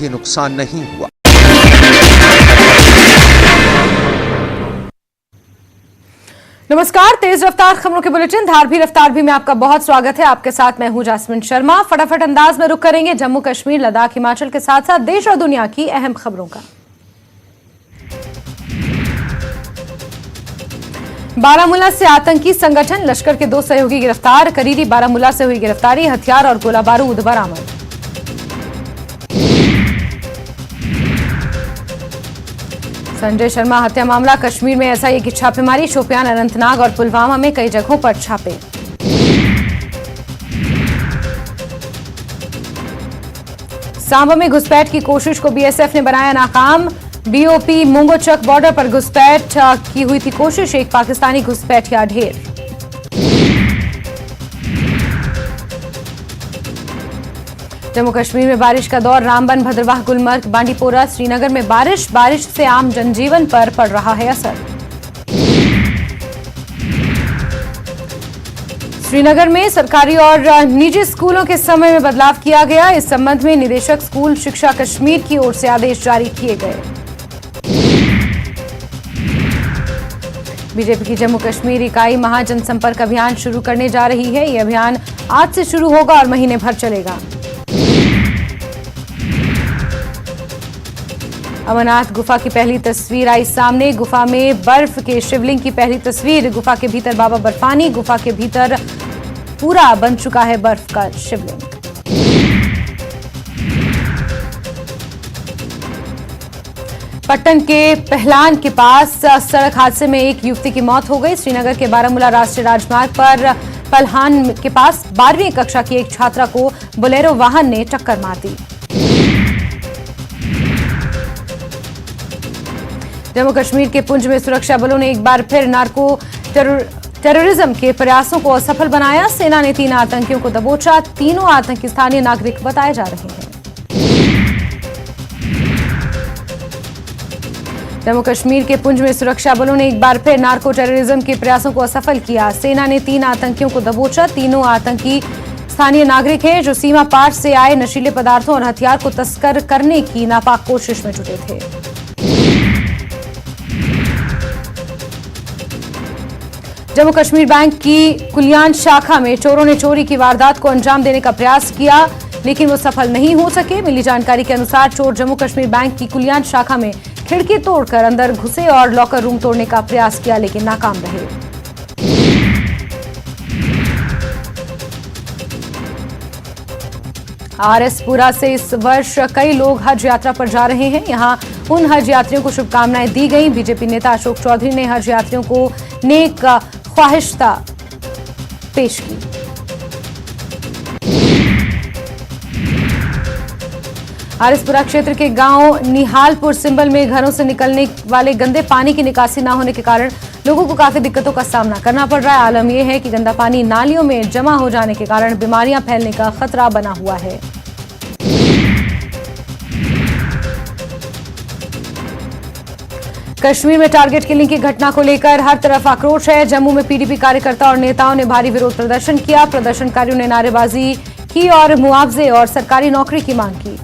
ये नुकसान नहीं हुआ। नमस्कार, तेज रफ्तार खबरों के बुलेटिन धार भी रफ्तार भी में आपका बहुत स्वागत है। आपके साथ मैं हूं जासमिन शर्मा। फटाफट अंदाज में रुख करेंगे जम्मू कश्मीर, लद्दाख, हिमाचल के साथ साथ देश और दुनिया की अहम खबरों का। बारामूला से आतंकी संगठन लश्कर के 2 सहयोगी गिरफ्तार। करीरी बारामूला से हुई गिरफ्तारी, हथियार और गोला बारूद बरामद। संजय शर्मा हत्या मामला, कश्मीर में एसआईए की छापेमारी। शोपियान, अनंतनाग और पुलवामा में कई जगहों पर छापे। सांबा में घुसपैठ की कोशिश को बीएसएफ ने बनाया नाकाम। बीओपी मुंगोचक बॉर्डर पर घुसपैठ की हुई थी कोशिश, एक पाकिस्तानी घुसपैठिया ढेर। जम्मू कश्मीर में बारिश का दौर, रामबन, भद्रवाह, गुलमर्ग, बांडीपोरा, श्रीनगर में बारिश से आम जनजीवन पर पड़ रहा है असर। श्रीनगर में सरकारी और निजी स्कूलों के समय में बदलाव किया गया। इस संबंध में निदेशक स्कूल शिक्षा कश्मीर की ओर से आदेश जारी किए गए। बीजेपी की जम्मू कश्मीर इकाई महाजनसंपर्क अभियान शुरू करने जा रही है। यह अभियान आज से शुरू होगा और महीने भर चलेगा। अमरनाथ गुफा की पहली तस्वीर आई सामने। गुफा में बर्फ के शिवलिंग की पहली तस्वीर। गुफा के भीतर बाबा बर्फानी, गुफा के भीतर पूरा बन चुका है बर्फ का शिवलिंग। पट्टन के पहलान के पास सड़क हादसे में एक युवती की मौत हो गई। श्रीनगर के बारामूला राष्ट्रीय राजमार्ग पर पहलान के पास 12वीं कक्षा की एक छात्रा को बोलेरो वाहन ने टक्कर मार दी। जम्मू कश्मीर के पुंछ में सुरक्षा बलों ने एक बार फिर नार्को टेररिज्म के प्रयासों को असफल बनाया। सेना ने 3 आतंकियों को दबोचा। तीनों आतंकी स्थानीय नागरिक बताए जा रहे हैं। जम्मू कश्मीर के पुंछ में सुरक्षा बलों ने एक बार फिर नार्को टेररिज्म के प्रयासों को असफल किया। सेना ने 3 आतंकियों को दबोचा। तीनों आतंकी स्थानीय नागरिक हैं जो सीमा पार से आए नशीले पदार्थों और हथियार को तस्कर करने की नापाक कोशिश में जुटे थे। जम्मू कश्मीर बैंक की कुलियान शाखा में चोरों ने चोरी की वारदात को अंजाम देने का प्रयास किया, लेकिन वो सफल नहीं हो सके। मिली जानकारी के अनुसार चोर जम्मू कश्मीर बैंक की कुलियान शाखा में खिड़की तोड़कर अंदर घुसे और लॉकर रूम तोड़ने का प्रयास किया, लेकिन नाकाम रहे। आरएसपुरा से इस वर्ष कई लोग हज यात्रा पर जा रहे हैं। यहां उन हज यात्रियों को शुभकामनाएं दी गई। बीजेपी नेता अशोक चौधरी ने हज यात्रियों को नेक ख्वाहिशता पेश की। आरएसपुरा क्षेत्र के गांव निहालपुर सिंबल में घरों से निकलने वाले गंदे पानी की निकासी न होने के कारण लोगों को काफी दिक्कतों का सामना करना पड़ रहा है। आलम यह है कि गंदा पानी नालियों में जमा हो जाने के कारण बीमारियां फैलने का खतरा बना हुआ है। कश्मीर में टारगेट किलिंग की घटना को लेकर हर तरफ आक्रोश है। जम्मू में पीडीपी कार्यकर्ता और नेताओं ने भारी विरोध प्रदर्शन किया। प्रदर्शनकारियों ने नारेबाजी की और मुआवजे और सरकारी नौकरी की मांग की।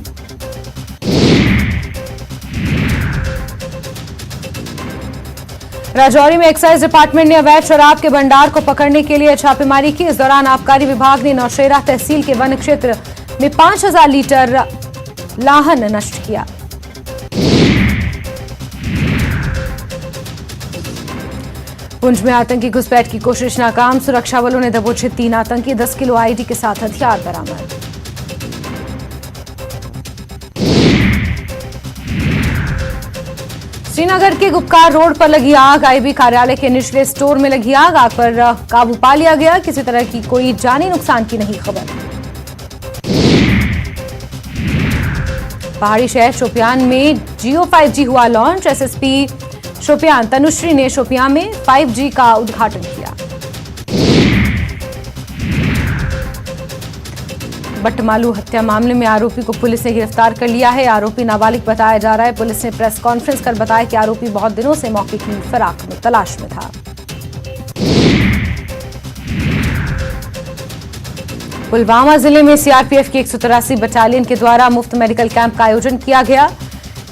राजौरी में एक्साइज डिपार्टमेंट ने अवैध शराब के भंडार को पकड़ने के लिए छापेमारी की। इस दौरान आबकारी विभाग ने नौशेरा तहसील के वन क्षेत्र में 5000 लीटर लाहन नष्ट किया। पुंछ में आतंकी घुसपैठ की कोशिश नाकाम। सुरक्षा बलों ने दबोचे 3 आतंकी, 10 किलो आईडी के साथ हथियार बरामद। श्रीनगर के गुपकार रोड पर लगी आग। आईबी कार्यालय के निचले स्टोर में लगी आग पर काबू पा लिया गया। किसी तरह की कोई जानी नुकसान की नहीं खबर। पहाड़ी शहर शोपियान में जियो 5G हुआ लॉन्च। एसएसपी शोपियान तनुश्री ने शोपियान में 5G का उद्घाटन किया। बट्टमालू हत्या मामले में आरोपी को पुलिस ने गिरफ्तार कर लिया है। आरोपी नाबालिग बताया जा रहा है। पुलिस ने प्रेस कॉन्फ्रेंस कर बताया कि आरोपी बहुत दिनों से मौके की फिराक में तलाश में था। पुलवामा जिले में सीआरपीएफ की 183 बटालियन के द्वारा मुफ्त मेडिकल कैंप का आयोजन किया गया।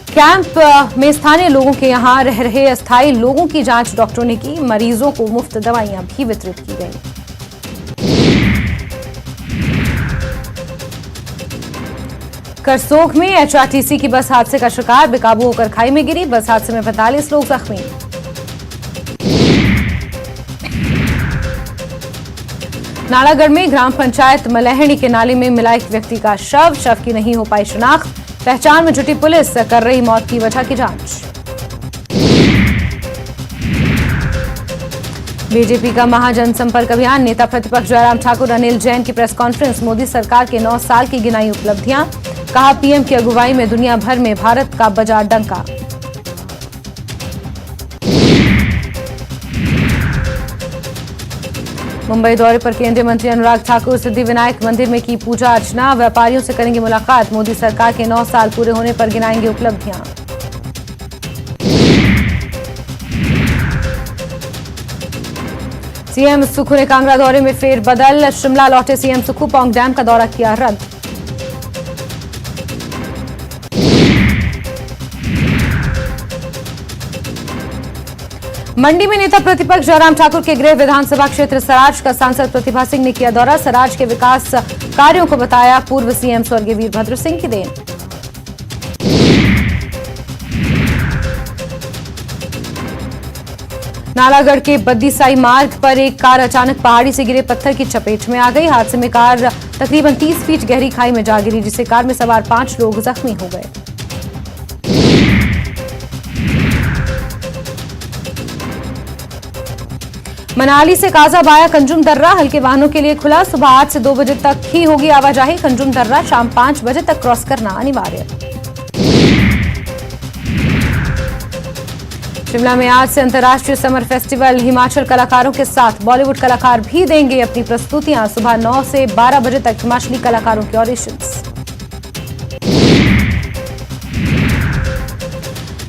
कैंप में स्थानीय लोगों के यहां रह रहे अस्थायी लोगों की जांच डॉक्टरों ने की। मरीजों को मुफ्त दवाइयां भी वितरित की गई। करसोग में एचआरटीसी की बस हादसे का शिकार, बेकाबू होकर खाई में गिरी। बस हादसे में 45 लोग जख्मी। नालागढ़ में ग्राम पंचायत मलहणी के नाले में मिला एक व्यक्ति का शव की नहीं हो पाई शिनाख्त। पहचान में जुटी पुलिस कर रही मौत की वजह की जांच। बीजेपी का महाजनसंपर्क अभियान, नेता प्रतिपक्ष जयराम ठाकुर, अनिल जैन की प्रेस कॉन्फ्रेंस। मोदी सरकार के 9 साल की गिनाई उपलब्धियां, कहा पीएम की अगुवाई में दुनिया भर में भारत का बजा डंका। मुंबई दौरे पर केंद्रीय मंत्री अनुराग ठाकुर सिद्धिविनायक मंदिर में की पूजा अर्चना। व्यापारियों से करेंगे मुलाकात। मोदी सरकार के 9 साल पूरे होने पर गिनाएंगे उपलब्धियां। सीएम सुक्खू ने कांगड़ा दौरे में फेरबदल। शिमला लौटे सीएम सुक्खू, पौंग डैम का दौरा किया रद्द। मंडी में नेता प्रतिपक्ष जयराम ठाकुर के गृह विधानसभा क्षेत्र सराज का सांसद प्रतिभा सिंह ने किया दौरा। सराज के विकास कार्यों को बताया पूर्व सीएम स्वर्गीय वीरभद्र सिंह की देन। नालागढ़ के बद्दीसाई मार्ग पर एक कार अचानक पहाड़ी से गिरे पत्थर की चपेट में आ गई। हादसे में कार तकरीबन 30 फीट गहरी खाई में जा गिरी, जिससे कार में सवार 5 लोग जख्मी हो गए। मनाली से काजाबाया कंजुम दर्रा हल्के वाहनों के लिए खुला। सुबह 8 से 2 बजे तक ही होगी आवाजाही। कंजुम दर्रा शाम 5 बजे तक क्रॉस करना अनिवार्य। शिमला में आज से अंतर्राष्ट्रीय समर फेस्टिवल, हिमाचल कलाकारों के साथ बॉलीवुड कलाकार भी देंगे अपनी प्रस्तुतियां। सुबह 9 से 12 बजे तक हिमाचली कलाकारों के ऑडिशंस।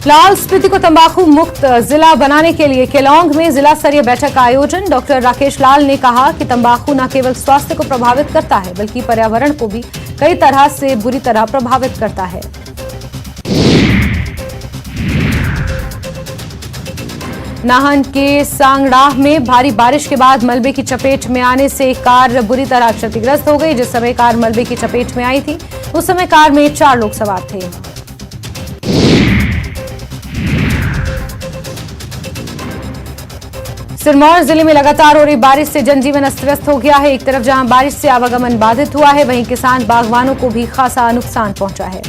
लाहौल स्पीति को तंबाकू मुक्त जिला बनाने के लिए केलांग में जिला स्तरीय बैठक का आयोजन। डॉक्टर राकेश लाल ने कहा कि तंबाकू न केवल स्वास्थ्य को प्रभावित करता है बल्कि पर्यावरण को भी कई तरह से बुरी तरह प्रभावित करता है। नाहन के सांगड़ाह में भारी बारिश के बाद मलबे की चपेट में आने से कार बुरी तरह क्षतिग्रस्त हो गई। जिस समय कार मलबे की चपेट में आई थी उस समय कार में 4 लोग सवार थे। सिरमौर जिले में लगातार हो रही बारिश से जनजीवन अस्त व्यस्त हो गया है। एक तरफ जहां बारिश से आवागमन बाधित हुआ है, वहीं किसान बागवानों को भी खासा नुकसान पहुंचा है।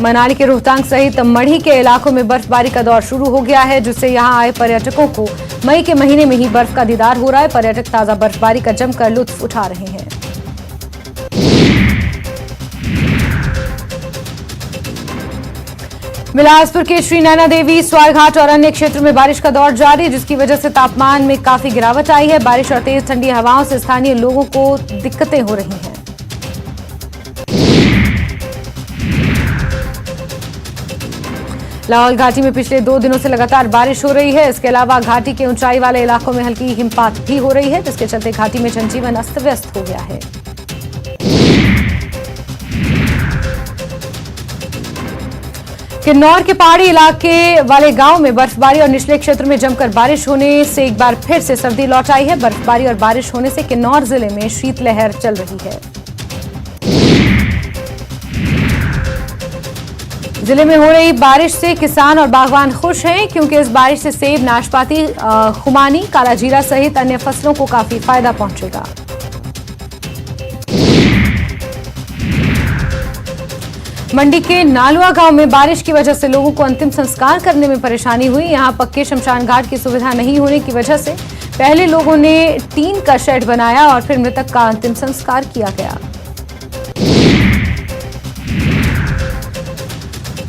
मनाली के रोहतांग सहित मढ़ी के इलाकों में बर्फबारी का दौर शुरू हो गया है, जिससे यहां आए पर्यटकों को मई के महीने में ही बर्फ का दीदार हो रहा है। पर्यटक ताजा बर्फबारी का जमकर लुत्फ उठा रहे हैं। बिलासपुर के श्री नैना देवी, स्वारघाट और अन्य क्षेत्रों में बारिश का दौर जारी, जिसकी वजह से तापमान में काफी गिरावट आई है। बारिश और तेज ठंडी हवाओं से स्थानीय लोगों को दिक्कतें हो रही हैं। लाहौल घाटी में पिछले 2 दिनों से लगातार बारिश हो रही है। इसके अलावा घाटी के ऊंचाई वाले इलाकों में हल्की हिमपात भी हो रही है, जिसके चलते घाटी में जनजीवन अस्त व्यस्त हो गया है। किन्नौर के पहाड़ी इलाके वाले गांव में बर्फबारी और निचले क्षेत्र में जमकर बारिश होने से एक बार फिर से सर्दी लौट आई है। बर्फबारी और बारिश होने से किन्नौर जिले में शीतलहर चल रही है। जिले में हो रही बारिश से किसान और बागवान खुश हैं, क्योंकि इस बारिश से सेब, नाशपाती, खुमानी, काला जीरा सहित अन्य फसलों को काफी फायदा पहुंचेगा। मंडी के नालुआ गांव में बारिश की वजह से लोगों को अंतिम संस्कार करने में परेशानी हुई। यहां पक्के शमशान घाट की सुविधा नहीं होने की वजह से पहले लोगों ने टीन का शेड बनाया और फिर मृतक का अंतिम संस्कार किया गया।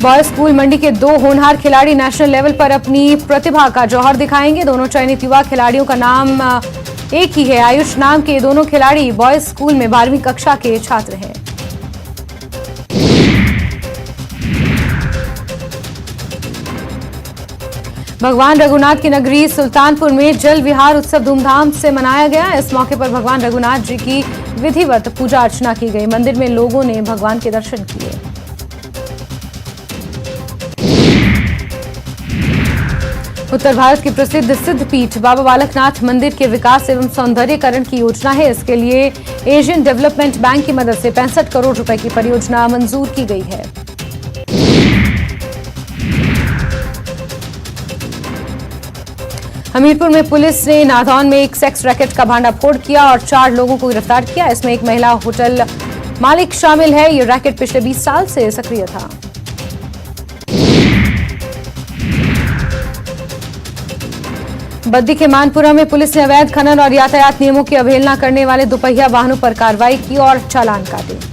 बॉयज स्कूल मंडी के 2 होनहार खिलाड़ी नेशनल लेवल पर अपनी प्रतिभा का जौहर दिखाएंगे। दोनों चयनित युवा खिलाड़ियों का नाम एक ही है। आयुष नाम के दोनों खिलाड़ी बॉयज स्कूल में 12वीं कक्षा के छात्र हैं। भगवान रघुनाथ की नगरी सुल्तानपुर में जल विहार उत्सव धूमधाम से मनाया गया। इस मौके पर भगवान रघुनाथ जी की विधिवत पूजा अर्चना की गई। मंदिर में लोगों ने भगवान के दर्शन किए। उत्तर भारत की प्रसिद्ध सिद्धपीठ बाबा बालकनाथ मंदिर के विकास एवं सौंदर्यीकरण की योजना है। इसके लिए एशियन डेवलपमेंट बैंक की मदद से 65 करोड़ रुपए की परियोजना मंजूर की गई है। हमीरपुर में पुलिस ने नादौन में एक सेक्स रैकेट का भांडाफोड़ किया और 4 लोगों को गिरफ्तार किया। इसमें एक महिला होटल मालिक शामिल है। ये रैकेट पिछले 20 साल से सक्रिय था। बद्दी के मानपुरा में पुलिस ने अवैध खनन और यातायात नियमों की अवहेलना करने वाले दुपहिया वाहनों पर कार्रवाई की और चालान काटे।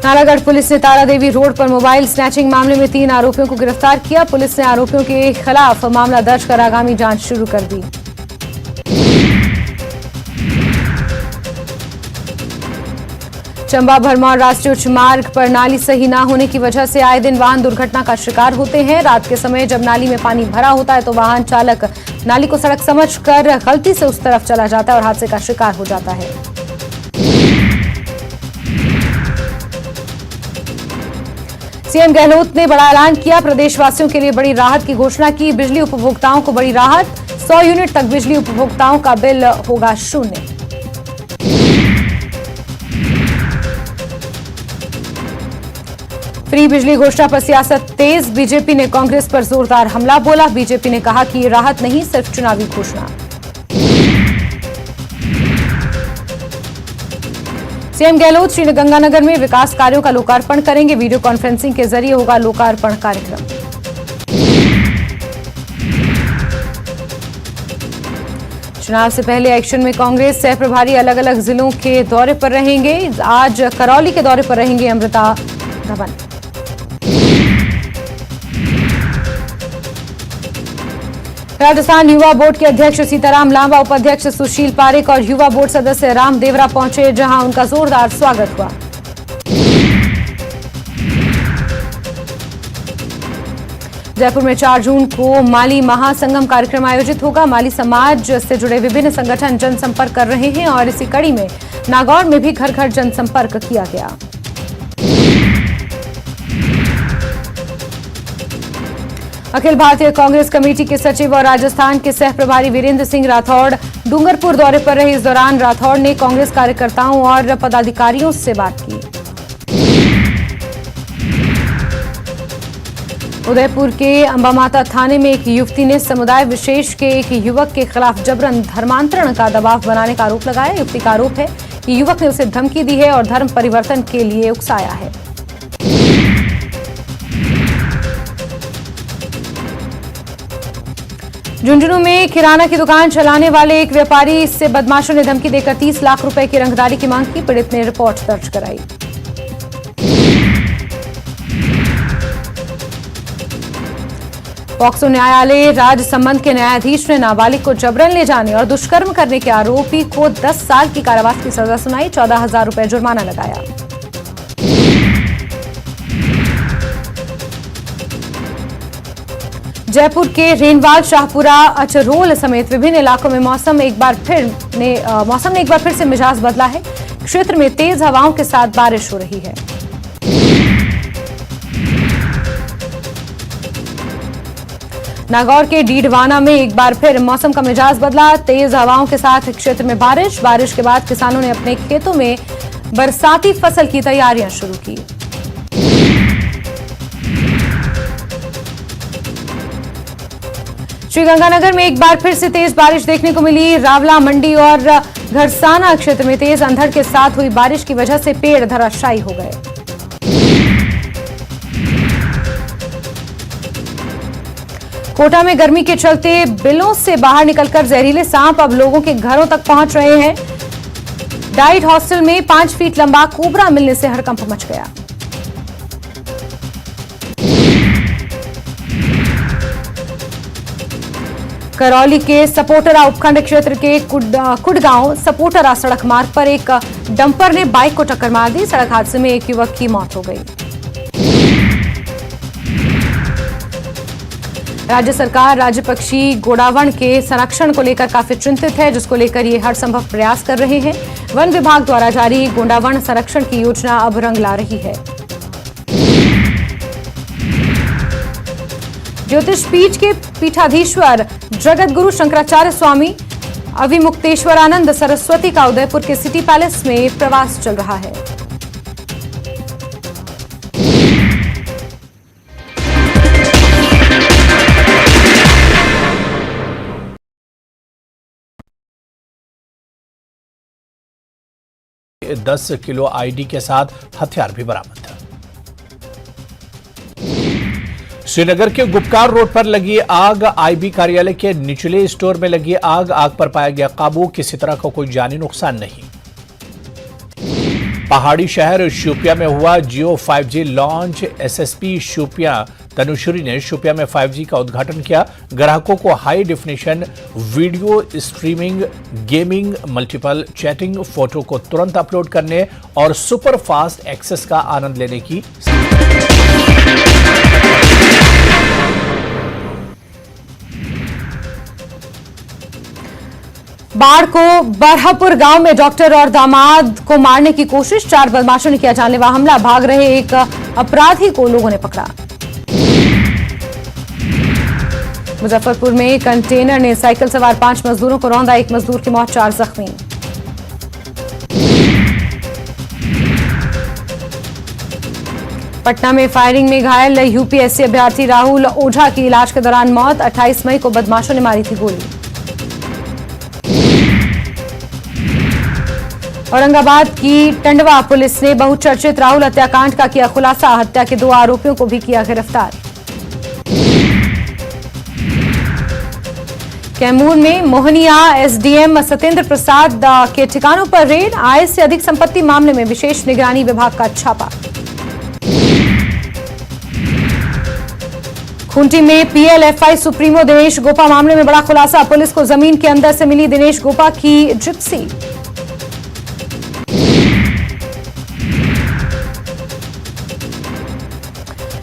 नालागढ़ पुलिस ने तारादेवी रोड पर मोबाइल स्नैचिंग मामले में 3 आरोपियों को गिरफ्तार किया। पुलिस ने आरोपियों के खिलाफ मामला दर्ज कर आगामी जांच शुरू कर दी। चंबा भरमौर राष्ट्रीय उच्च मार्ग पर नाली सही न होने की वजह से आए दिन वाहन दुर्घटना का शिकार होते हैं। रात के समय जब नाली में पानी भरा होता है तो वाहन चालक नाली को सड़क समझकर गलती से उस तरफ चला जाता है और हादसे का शिकार हो जाता है। सीएम गहलोत ने बड़ा ऐलान किया। प्रदेशवासियों के लिए बड़ी राहत की घोषणा की। बिजली उपभोक्ताओं को बड़ी राहत। 100 यूनिट तक बिजली उपभोक्ताओं का बिल होगा शून्य। फ्री बिजली घोषणा पर सियासत तेज। बीजेपी ने कांग्रेस पर जोरदार हमला बोला। बीजेपी ने कहा कि ये राहत नहीं, सिर्फ चुनावी घोषणा। सीएम गहलोत श्रीगंगानगर में विकास कार्यों का लोकार्पण करेंगे। वीडियो कॉन्फ्रेंसिंग के जरिए होगा लोकार्पण कार्यक्रम। चुनाव से पहले एक्शन में कांग्रेस सह प्रभारी अलग अलग जिलों के दौरे पर रहेंगे। आज करौली के दौरे पर रहेंगे अमृता धवन। राजस्थान युवा बोर्ड के अध्यक्ष सीताराम लांबा, उपाध्यक्ष सुशील पारेख और युवा बोर्ड सदस्य राम देवरा पहुंचे, जहां उनका जोरदार स्वागत हुआ। जयपुर में 4 जून को माली महासंगम कार्यक्रम आयोजित होगा। माली समाज से जुड़े विभिन्न संगठन जनसंपर्क कर रहे हैं और इसी कड़ी में नागौर में भी घर घर जनसंपर्क किया गया। अखिल भारतीय कांग्रेस कमेटी के सचिव और राजस्थान के सह प्रभारी वीरेंद्र सिंह राठौड़ डूंगरपुर दौरे पर रहे। इस दौरान राठौड़ ने कांग्रेस कार्यकर्ताओं और पदाधिकारियों से बात की। उदयपुर के अंबामाता थाने में एक युवती ने समुदाय विशेष के एक युवक के खिलाफ जबरन धर्मांतरण का दबाव बनाने का आरोप लगाया। युवती का आरोप है कि युवक ने उसे धमकी दी है और धर्म परिवर्तन के लिए उकसाया है। झुंझुनू में किराना की दुकान चलाने वाले एक व्यापारी से बदमाशों ने धमकी देकर 30 लाख रुपए की रंगदारी की मांग की। पीड़ित ने रिपोर्ट दर्ज कराई। पॉक्सो न्यायालय राजसमंद के न्यायाधीश ने नाबालिग को जबरन ले जाने और दुष्कर्म करने के आरोपी को 10 साल की कारावास की सजा सुनाई। 14,000 रुपए जुर्माना लगाया। जयपुर के रेनवाल, शाहपुरा, अचरोल समेत विभिन्न इलाकों में मौसम ने एक बार फिर से मिजाज बदला है। क्षेत्र में तेज हवाओं के साथ बारिश हो रही है। नागौर के डीडवाना में एक बार फिर मौसम का मिजाज बदला। तेज हवाओं के साथ क्षेत्र में बारिश के बाद किसानों ने अपने खेतों में बरसाती फसल की तैयारियां शुरू की। श्रीगंगानगर में एक बार फिर से तेज बारिश देखने को मिली। रावला मंडी और घरसाना क्षेत्र में तेज अंधड़ के साथ हुई बारिश की वजह से पेड़ धराशायी हो गए। कोटा में गर्मी के चलते बिलों से बाहर निकलकर जहरीले सांप अब लोगों के घरों तक पहुंच रहे हैं। डाइट हॉस्टल में 5 फीट लंबा कोबरा मिलने से हड़कंप मच गया। करौली के सपोटरा उपखंड क्षेत्र के कुडगांव सपोटरा सड़क मार्ग पर एक डंपर ने बाइक को टक्कर मार दी। सड़क हादसे में एक युवक की मौत हो गई। राज्य सरकार राज्य पक्षी गोडावण के संरक्षण को लेकर काफी चिंतित है, जिसको लेकर ये हर संभव प्रयास कर रहे हैं। वन विभाग द्वारा जारी गोडावण संरक्षण की योजना अब रंग ला रही है। ज्योतिष पीठ के पीठाधीश्वर जगत गुरु शंकराचार्य स्वामी अविमुक्तेश्वरानंद सरस्वती का उदयपुर के सिटी पैलेस में प्रवास चल रहा है। दस किलो आईडी के साथ हथियार भी बरामद था। श्रीनगर के गुपकार रोड पर लगी आग, आईबी कार्यालय के निचले स्टोर में लगी आग पर पाया गया काबू, किसी तरह का कोई जानी नुकसान नहीं। पहाड़ी शहर शोपियां में हुआ जियो 5G launch, SSP Shopian Tanushree ने शोपियां में 5G का उद्घाटन किया। ग्राहकों को high definition video streaming, gaming, multiple chatting, photo को तुरंत अपलोड करने और सुपर फास्ट एक्सेस का आनंद लेने की। बाढ़ को बरहापुर गांव में डॉक्टर और दामाद को मारने की कोशिश, 4 बदमाशों ने किया जानलेवा हमला, भाग रहे एक अपराधी को लोगों ने पकड़ा। मुजफ्फरपुर में कंटेनर ने साइकिल सवार 5 मजदूरों को रौंदा, 1 मजदूर की मौत, 4 जख्मी। पटना में फायरिंग में घायल यूपीएससी अभ्यर्थी राहुल ओझा की इलाज के दौरान मौत, 28 मई को बदमाशों ने मारी थी गोली। औरंगाबाद की टंडवा पुलिस ने बहुचर्चित राहुल हत्याकांड का किया खुलासा, हत्या के 2 आरोपियों को भी किया गिरफ्तार। कैमूर में मोहनिया एसडीएम सत्येंद्र प्रसाद के ठिकानों पर रेड, आय से अधिक संपत्ति मामले में विशेष निगरानी विभाग का छापा। खूंटी में पीएलएफआई सुप्रीमो दिनेश गोपा मामले में बड़ा खुलासा, पुलिस को जमीन के अंदर से मिली दिनेश गोपा की जिप्सी।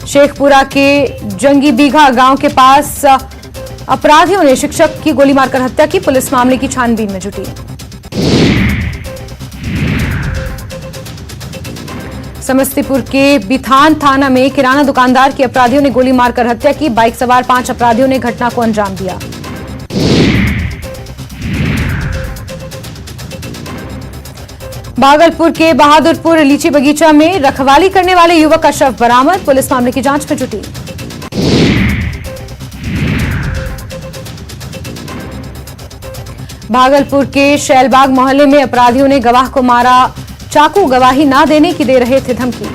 शेखपुरा के जंगी बीघा गांव के पास अपराधियों ने शिक्षक की गोली मारकर हत्या की, पुलिस मामले की छानबीन में जुटी। समस्तीपुर के बिथान थाना में किराना दुकानदार की अपराधियों ने गोली मारकर हत्या की, बाइक सवार 5 अपराधियों ने घटना को अंजाम दिया। भागलपुर के बहादुरपुर लीची बगीचा में रखवाली करने वाले युवक का शव बरामद, पुलिस मामले की जांच में जुटी। भागलपुर के शैलबाग मोहल्ले में अपराधियों ने गवाह को मारा, चाकू, गवाही ना देने की दे रहे थे धमकी।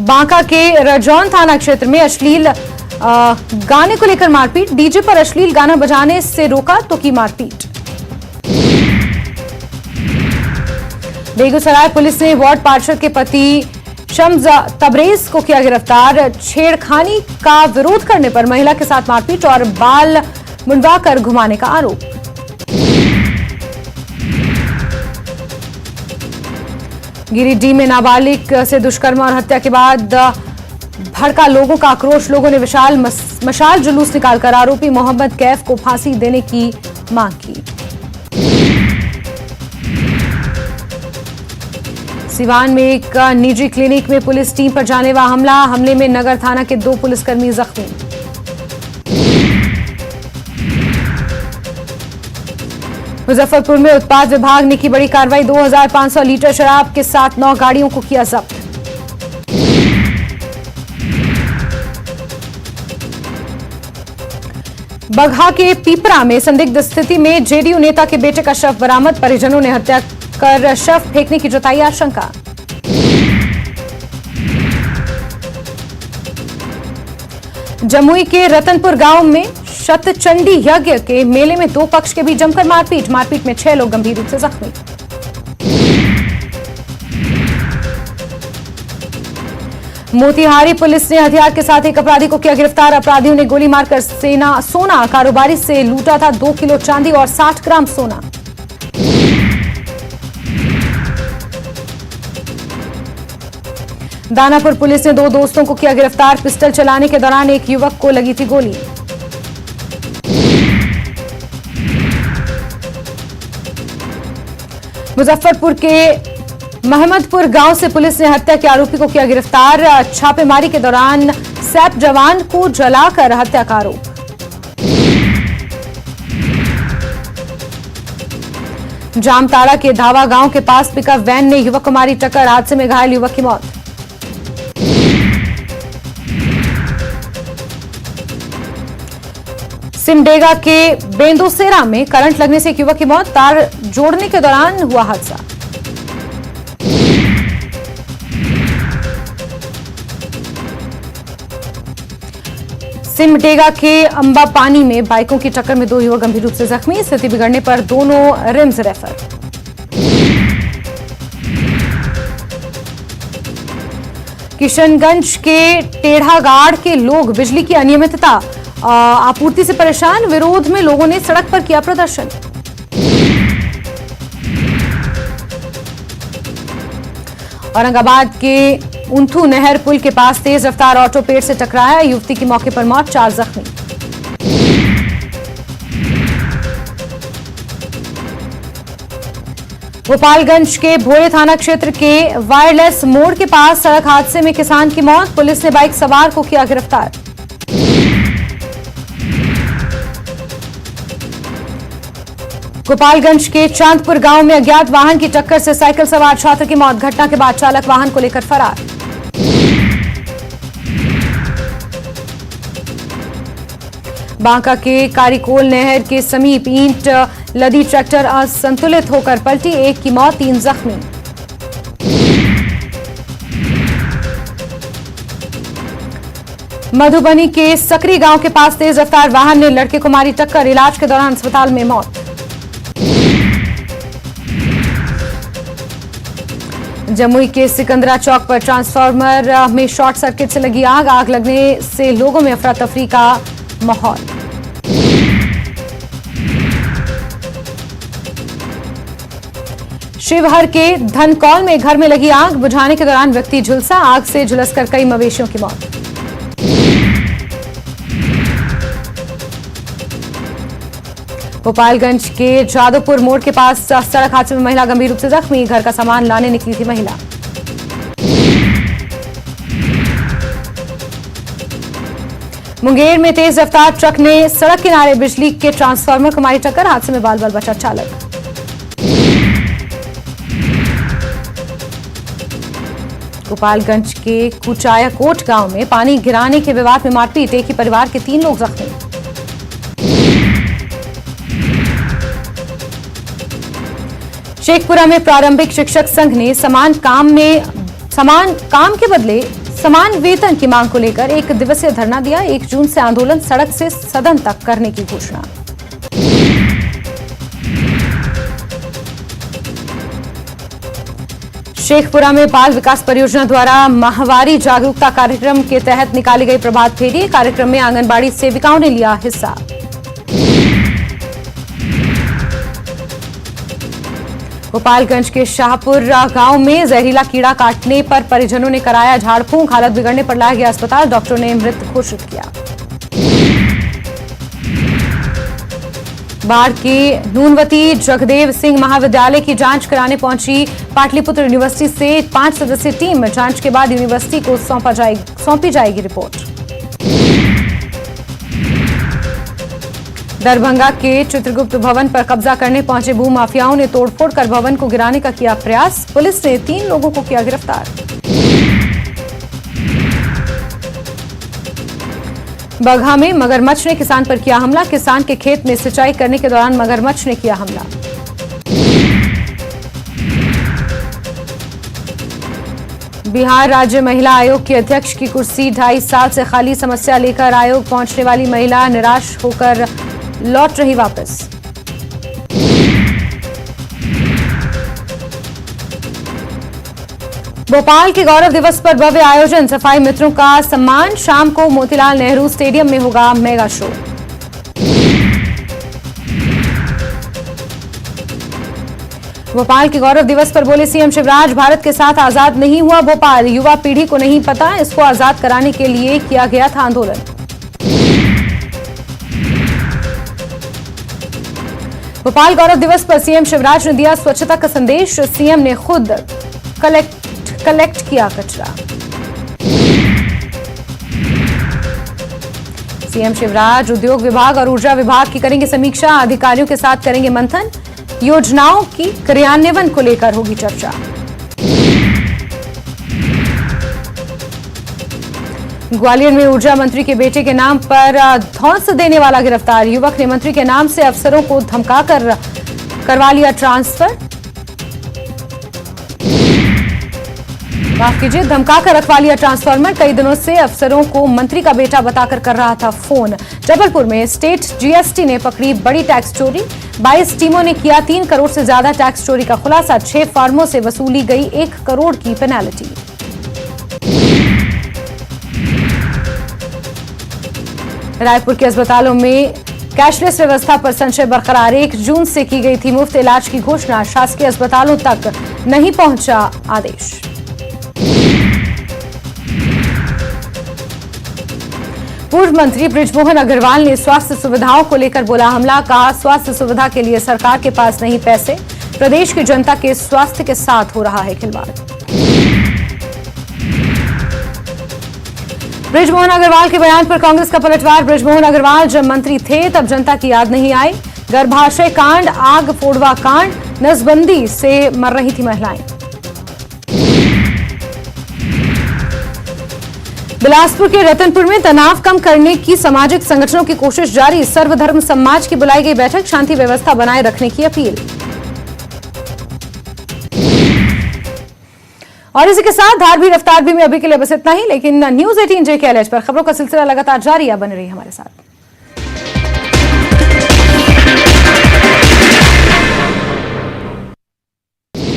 बांका के रजौन थाना क्षेत्र में अश्लील गाने को लेकर मारपीट, डीजे पर अश्लील गाना बजाने से रोका तो की मारपीट। बेगूसराय पुलिस ने वार्ड पार्षद के पति शम्स तबरेज को किया गिरफ्तार, छेड़खानी का विरोध करने पर महिला के साथ मारपीट और बाल मुंडवाकर घुमाने का आरोप। गिरिडीह में नाबालिग से दुष्कर्म और हत्या के बाद भड़का लोगों का आक्रोश, लोगों ने विशाल मशाल जुलूस निकालकर आरोपी मोहम्मद कैफ को फांसी देने की मांग की। सिवान में एक निजी क्लिनिक में पुलिस टीम पर जानलेवा हमला, हमले में नगर थाना के 2 पुलिसकर्मी जख्मी। मुजफ्फरपुर में उत्पाद विभाग ने की बड़ी कार्रवाई, 2500 लीटर शराब के साथ 9 गाड़ियों को किया जब्त। बगहा के पीपरा में संदिग्ध स्थिति में जेडीयू नेता के बेटे का शव बरामद, परिजनों ने हत्या कर शव फेंकने की जताई आशंका। जमुई के रतनपुर गांव में शतचंडी यज्ञ के मेले में 2 पक्ष के बीच जमकर मारपीट, मारपीट में 6 लोग गंभीर रूप से जख्मी। मोतिहारी पुलिस ने हथियार के साथ एक अपराधी को किया गिरफ्तार, अपराधियों ने गोली मारकर सोना कारोबारी से लूटा था, 2 किलो चांदी और 60 ग्राम सोना। दानापुर पुलिस ने 2 दोस्तों को किया गिरफ्तार। पिस्टल चलाने के दौरान एक युवक को लगी थी गोली। मुजफ्फरपुर के महमदपुर गांव से पुलिस ने हत्या के आरोपी को किया गिरफ्तार। छापेमारी के दौरान सैप जवान को जलाकर हत्या का आरोप। जामताड़ा के धावा गांव के पास पिकअप वैन ने युवक को मारी टक्कर। हादसे में घायल युवक की मौत। सिमडेगा के बेंदोसेरा में करंट लगने से एक युवक की मौत। तार जोड़ने के दौरान हुआ हादसा। सिमडेगा के अंबा पानी में बाइकों की टक्कर में 2 युवक गंभीर रूप से जख्मी। स्थिति बिगड़ने पर दोनों रिम्स रेफर। किशनगंज के टेढ़ागाड़ के लोग बिजली की अनियमितता आपूर्ति से परेशान। विरोध में लोगों ने सड़क पर किया प्रदर्शन। औरंगाबाद के उंथू नहर पुल के पास तेज रफ्तार ऑटो पेड़ से टकराया। युवती की मौके पर मौत, 4 जख्मी। गोपालगंज के भोरे थाना क्षेत्र के वायरलेस मोड़ के पास सड़क हादसे में किसान की मौत। पुलिस ने बाइक सवार को किया गिरफ्तार। गोपालगंज के चांदपुर गांव में अज्ञात वाहन की टक्कर से साइकिल सवार छात्र की मौत। घटना के बाद चालक वाहन को लेकर फरार। बांका के कारीकोल नहर के समीप ईंट लदी ट्रैक्टर असंतुलित होकर पलटी। 1 की मौत, 3 जख्मी। मधुबनी के सकरी गांव के पास तेज रफ्तार वाहन ने लड़के को मारी टक्कर। इलाज के दौरान अस्पताल में मौत। जमुई के सिकंदरा चौक पर ट्रांसफार्मर में शॉर्ट सर्किट से लगी आग। आग लगने से लोगों में अफरा तफरी का माहौल। शिवहर के धनकौल में घर में लगी आग। बुझाने के दौरान व्यक्ति झुलसा। आग से झुलसकर कई मवेशियों की मौत। गोपालगंज के जादवपुर मोड़ के पास सड़क हादसे में महिला गंभीर रूप से जख्मी। घर का सामान लाने निकली थी महिला। मुंगेर में तेज रफ्तार ट्रक ने सड़क किनारे बिजली के ट्रांसफार्मर को मारी टक्कर। हादसे में बाल बाल बचा चालक। गोपालगंज के कुचायाकोट गांव में पानी गिराने के विवाद में मारपीट। एक ही परिवार के 3 लोग जख्मी। शेखपुरा में प्रारंभिक शिक्षक संघ ने समान काम के बदले समान वेतन की मांग को लेकर 1 दिवसीय धरना दिया। 1 जून से आंदोलन सड़क से सदन तक करने की घोषणा। शेखपुरा में बाल विकास परियोजना द्वारा माहवारी जागरूकता कार्यक्रम के तहत निकाली गई प्रभात फेरी। कार्यक्रम में आंगनबाड़ी सेविकाओं ने लिया हिस्सा। गोपालगंज के शाहपुर गांव में जहरीला कीड़ा काटने पर परिजनों ने कराया झाड़ फूंक। हालत बिगड़ने पर लाया गया अस्पताल। डॉक्टर ने मृत घोषित किया। बाढ़ के नूनवती जगदेव सिंह महाविद्यालय की जांच कराने पहुंची पाटलिपुत्र यूनिवर्सिटी से 5 सदस्यीय टीम। जांच के बाद यूनिवर्सिटी को सौंपी जाएगी रिपोर्ट। दरभंगा के चित्रगुप्त भवन पर कब्जा करने पहुंचे भूमाफियाओं ने तोड़फोड़ कर भवन को गिराने का किया प्रयास। पुलिस ने 3 लोगों को किया गिरफ्तार। बगहा में मगरमच्छ ने किसान पर किया हमला। किसान के खेत में सिंचाई करने के दौरान मगरमच्छ ने किया हमला। बिहार राज्य महिला आयोग की अध्यक्ष की कुर्सी 2.5 साल से खाली। समस्या लेकर आयोग पहुंचने वाली महिला निराश होकर लौट रही वापस। भोपाल के गौरव दिवस पर भव्य आयोजन। सफाई मित्रों का सम्मान। शाम को मोतीलाल नेहरू स्टेडियम में होगा मेगा शो। भोपाल के गौरव दिवस पर बोले सीएम शिवराज, भारत के साथ आजाद नहीं हुआ भोपाल, युवा पीढ़ी को नहीं पता, इसको आजाद कराने के लिए किया गया था आंदोलन। भोपाल गौरव दिवस पर सीएम शिवराज ने दिया स्वच्छता का संदेश, सीएम ने खुद कलेक्ट किया कचरा। सीएम शिवराज उद्योग विभाग और ऊर्जा विभाग की करेंगे समीक्षा, अधिकारियों के साथ करेंगे मंथन, योजनाओं की क्रियान्वयन को लेकर होगी चर्चा। ग्वालियर में ऊर्जा मंत्री के बेटे के नाम पर धौंस देने वाला गिरफ्तार, युवक ने मंत्री के नाम से अफसरों को धमकाकर करवा लिया ट्रांसफर। माफ कीजिए, धमकाकर रखवा लिया ट्रांसफार्मर, कई दिनों से अफसरों को मंत्री का बेटा बताकर कर रहा था फोन। जबलपुर में स्टेट जीएसटी ने पकड़ी बड़ी टैक्स चोरी, 22 टीमों ने किया 3 करोड़ से ज्यादा टैक्स चोरी का खुलासा, 6 फार्मों से वसूली गई 1 करोड़ की पेनल्टी। रायपुर के अस्पतालों में कैशलेस व्यवस्था पर संशय बरकरार, 1 जून से की गई थी मुफ्त इलाज की घोषणा, शासकीय अस्पतालों तक नहीं पहुंचा आदेश। पूर्व मंत्री बृजमोहन अग्रवाल ने स्वास्थ्य सुविधाओं को लेकर बोला हमला, कहा स्वास्थ्य सुविधा के लिए सरकार के पास नहीं पैसे, प्रदेश की जनता के स्वास्थ्य के साथ हो रहा है खिलवाड़। बृजमोहन अग्रवाल के बयान पर कांग्रेस का पलटवार, बृजमोहन अग्रवाल जब मंत्री थे तब जनता की याद नहीं आई, गर्भाशय कांड, आग फोड़वा कांड, नसबंदी से मर रही थी महिलाएं। बिलासपुर के रतनपुर में तनाव कम करने की सामाजिक संगठनों की कोशिश जारी, सर्वधर्म समाज की बुलाई गई बैठक, शांति व्यवस्था बनाए रखने की अपील। और इसी के साथ धार भी रफ्तार भी में अभी के लिए बस इतना ही, लेकिन न्यूज़ 18 JK अलर्ट पर खबरों का सिलसिला लगातार जारी है, बने रही हमारे साथ।